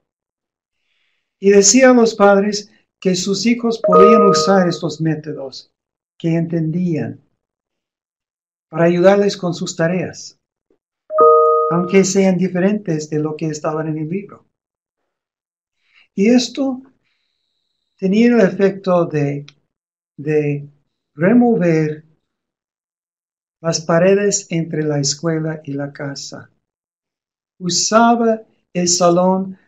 Y decía a los padres que sus hijos podían usar estos métodos que entendían para ayudarles con sus tareas, aunque sean diferentes de lo que estaban en el libro. Y esto tenía el efecto de remover las paredes entre la escuela y la casa. Usaba el salón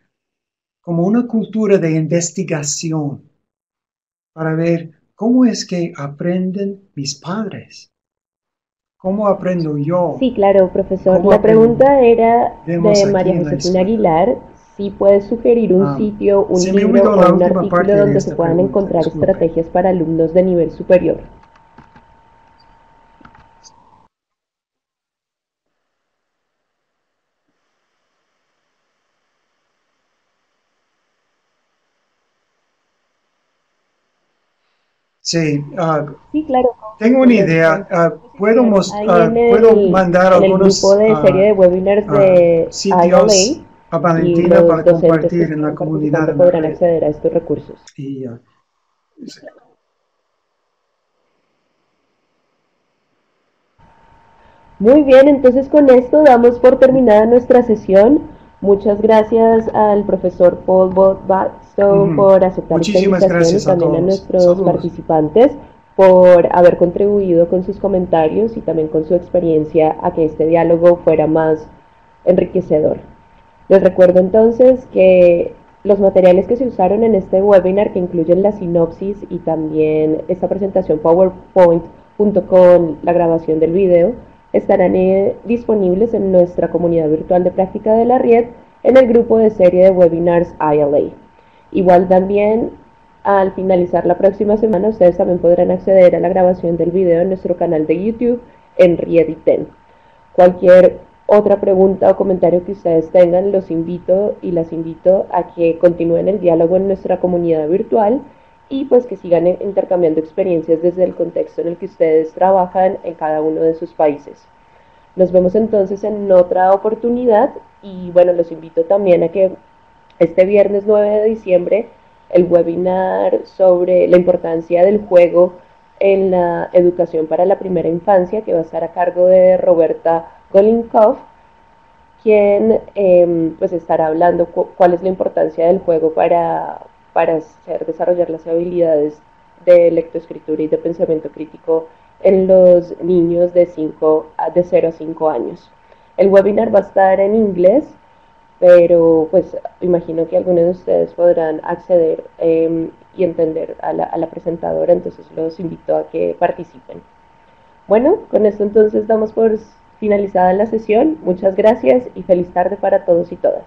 como una cultura de investigación para ver cómo es que aprenden mis padres, cómo aprendo yo Sí, claro, y profesor. cómo La pregunta era aprendemos de aquí María en la Josefina escuela. Aguilar, si puede sugerir un sitio, un Se me libro olvidó o la un última artículo parte de donde se esta puedan pregunta, encontrar disculpe. estrategias para alumnos de nivel superior. Sí, Sí, claro, tengo con una gusto. idea. Entonces, exposición ahí Puedo mandar en el grupo algunos de serie de webinars de sitios ILA a y Valentina los para docentes que compartir en la estén comunidad participando en la podrán red. acceder a estos recursos. Y, Muy bien, entonces con esto damos por terminada nuestra sesión. Muchas gracias al profesor Paul Batstone por aceptar esta Muchísimas invitación y gracias a también a todos. nuestros Saludos. participantes por haber contribuido con sus comentarios y también con su experiencia a que este diálogo fuera más enriquecedor. Les recuerdo entonces que los materiales que se usaron en este webinar, que incluyen la sinopsis y también esta presentación PowerPoint, junto con la grabación del video, estarán disponibles en nuestra comunidad virtual de práctica de la RIED en el grupo de serie de webinars ILA. Igual también al finalizar la próxima semana ustedes también podrán acceder a la grabación del video en nuestro canal de YouTube en Riediten. Cualquier otra pregunta o comentario que ustedes tengan, los invito y las invito a que continúen el diálogo en nuestra comunidad virtual y pues que sigan intercambiando experiencias desde el contexto en el que ustedes trabajan en cada uno de sus países. Nos vemos entonces en otra oportunidad y bueno, los invito también a que este viernes 9 de diciembre el webinar sobre la importancia del juego en la educación para la primera infancia, que va a estar a cargo de Roberta Golinkov, quien pues estará hablando cuál es la importancia del juego para hacer desarrollar las habilidades de lectoescritura y de pensamiento crítico en los niños de 0 a 5 años. El webinar va a estar en inglés, pero pues imagino que algunos de ustedes podrán acceder y entender a la presentadora, entonces los invito a que participen. Bueno, con esto entonces damos por finalizada la sesión. Muchas gracias y feliz tarde para todos y todas.